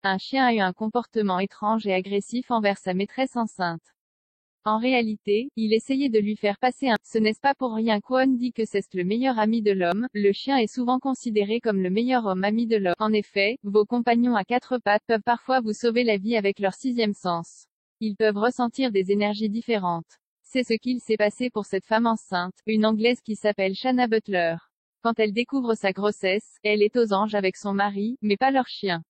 Un chien a eu un comportement étrange et agressif envers sa maîtresse enceinte. En réalité, il essayait de lui faire passer un. Ce n'est pas pour rien qu'On dit que c'est le meilleur ami de l'homme. Le chien est souvent considéré comme le meilleur homme ami de l'homme. En effet, vos compagnons à quatre pattes peuvent parfois vous sauver la vie avec leur sixième sens. Ils peuvent ressentir des énergies différentes. C'est ce qu'il s'est passé pour cette femme enceinte, une Anglaise qui s'appelle Shanna Butler. Quand elle découvre sa grossesse, elle est aux anges avec son mari, mais pas leur chien.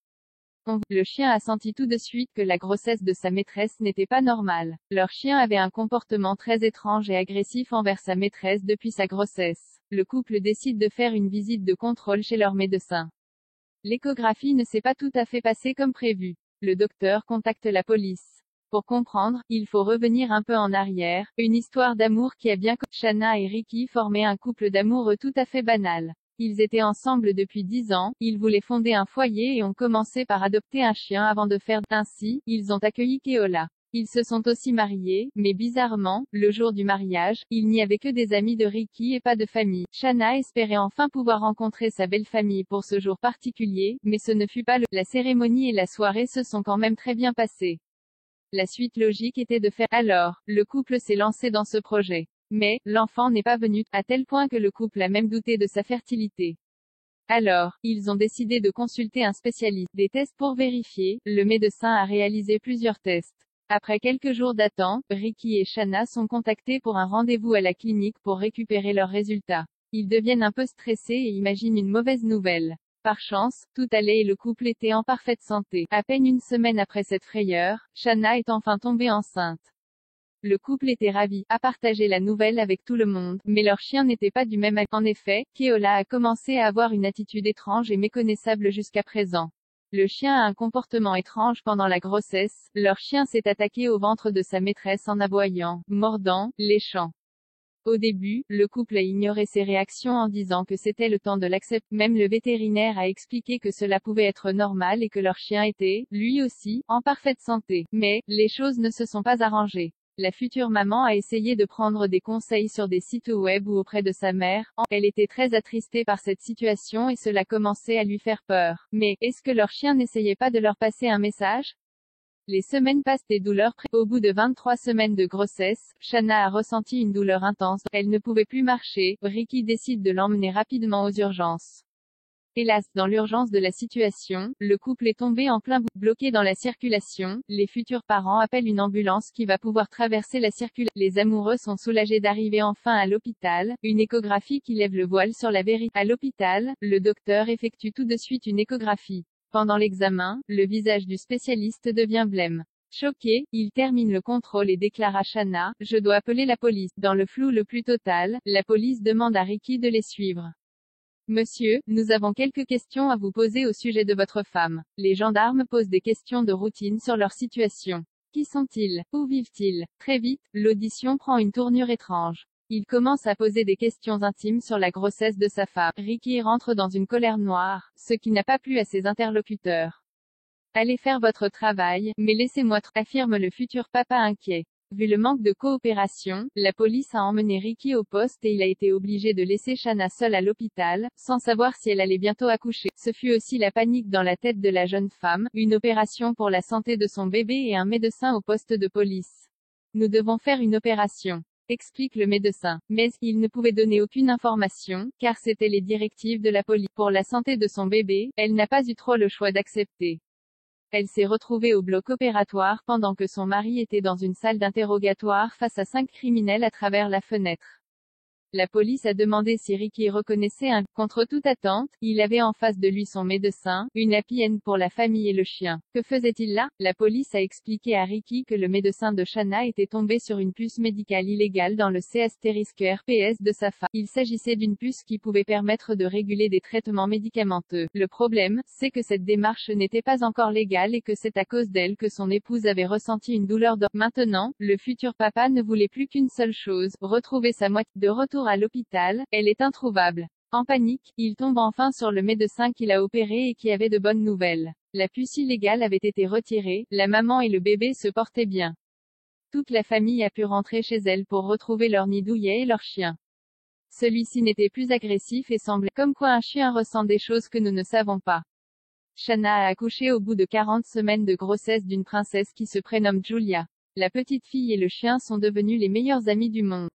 Le chien a senti tout de suite que la grossesse de sa maîtresse n'était pas normale. Leur chien avait un comportement très étrange et agressif envers sa maîtresse depuis sa grossesse. Le couple décide de faire une visite de contrôle chez leur médecin. L'échographie ne s'est pas tout à fait passée comme prévu. Le docteur contacte la police. Pour comprendre, il faut revenir un peu en arrière, une histoire d'amour qui a bien. Shanna et Ricky formaient un couple d'amoureux tout à fait banal. Ils étaient ensemble depuis 10 ans, ils voulaient fonder un foyer et ont commencé par adopter un chien avant de faire. Ainsi, ils ont accueilli Keola. Ils se sont aussi mariés, mais bizarrement, le jour du mariage, il n'y avait que des amis de Ricky et pas de famille. Shanna espérait enfin pouvoir rencontrer sa belle famille pour ce jour particulier, mais ce ne fut pas le. La cérémonie et la soirée se sont quand même très bien passées. La suite logique était de faire. Alors, le couple s'est lancé dans ce projet. Mais, l'enfant n'est pas venu, à tel point que le couple a même douté de sa fertilité. Alors, ils ont décidé de consulter un spécialiste. Des tests pour vérifier, le médecin a réalisé plusieurs tests. Après quelques jours d'attente, Ricky et Shanna sont contactés pour un rendez-vous à la clinique pour récupérer leurs résultats. Ils deviennent un peu stressés et imaginent une mauvaise nouvelle. Par chance, tout allait et le couple était en parfaite santé. À peine une semaine après cette frayeur, Shanna est enfin tombée enceinte. Le couple était ravi, à partager la nouvelle avec tout le monde, mais leur chien n'était pas du même âge. En effet, Keola a commencé à avoir une attitude étrange et méconnaissable jusqu'à présent. Le chien a un comportement étrange pendant la grossesse, leur chien s'est attaqué au ventre de sa maîtresse en aboyant, mordant, léchant. Au début, le couple a ignoré ses réactions en disant que c'était le temps de l'accepter. Même le vétérinaire a expliqué que cela pouvait être normal et que leur chien était, lui aussi, en parfaite santé. Mais, les choses ne se sont pas arrangées. La future maman a essayé de prendre des conseils sur des sites web ou auprès de sa mère. Elle était très attristée par cette situation et cela commençait à lui faire peur. Mais, est-ce que leur chien n'essayait pas de leur passer un message? Les semaines passent, des douleurs. Au bout de 23 semaines de grossesse, Shanna a ressenti une douleur intense. Elle ne pouvait plus marcher. Ricky décide de l'emmener rapidement aux urgences. Hélas, dans l'urgence de la situation, le couple est tombé en plein bloqué dans la circulation. Les futurs parents appellent une ambulance qui va pouvoir traverser la circulation. Les amoureux sont soulagés d'arriver enfin à l'hôpital. Une échographie qui lève le voile sur la vérité. À l'hôpital, le docteur effectue tout de suite une échographie. Pendant l'examen, le visage du spécialiste devient blême. Choqué, il termine le contrôle et déclare à Shanna, « Je dois appeler la police ». Dans le flou le plus total, la police demande à Ricky de les suivre. Monsieur, nous avons quelques questions à vous poser au sujet de votre femme. Les gendarmes posent des questions de routine sur leur situation. Qui sont-ils? Où vivent-ils? Très vite, l'audition prend une tournure étrange. Il commence à poser des questions intimes sur la grossesse de sa femme. Ricky rentre dans une colère noire, ce qui n'a pas plu à ses interlocuteurs. Allez faire votre travail, mais laissez-moi affirme le futur papa inquiet. Vu le manque de coopération, la police a emmené Ricky au poste et il a été obligé de laisser Shanna seule à l'hôpital, sans savoir si elle allait bientôt accoucher. Ce fut aussi la panique dans la tête de la jeune femme, une opération pour la santé de son bébé et un médecin au poste de police. Nous devons faire une opération, explique le médecin. Mais, il ne pouvait donner aucune information, car c'était les directives de la police. Pour la santé de son bébé, elle n'a pas eu trop le choix d'accepter. Elle s'est retrouvée au bloc opératoire pendant que son mari était dans une salle d'interrogatoire face à 5 criminels à travers la fenêtre. La police a demandé si Ricky reconnaissait un. Contre toute attente, il avait en face de lui son médecin, une happy end pour la famille et le chien. Que faisait-il là? La police a expliqué à Ricky que le médecin de Shanna était tombé sur une puce médicale illégale dans le C*RPS de sa femme. Il s'agissait d'une puce qui pouvait permettre de réguler des traitements médicamenteux. Le problème, c'est que cette démarche n'était pas encore légale et que c'est à cause d'elle que son épouse avait ressenti une douleur de. Maintenant, le futur papa ne voulait plus qu'une seule chose, retrouver sa moitié. De retour à l'hôpital, elle est introuvable. En panique, il tombe enfin sur le médecin qui l'a opéré et qui avait de bonnes nouvelles. La puce illégale avait été retirée, la maman et le bébé se portaient bien. Toute la famille a pu rentrer chez elle pour retrouver leur nid douillet et leur chien. Celui-ci n'était plus agressif et semblait, comme quoi un chien ressent des choses que nous ne savons pas. Shanna a accouché au bout de 40 semaines de grossesse d'une princesse qui se prénomme Julia. La petite fille et le chien sont devenus les meilleurs amis du monde.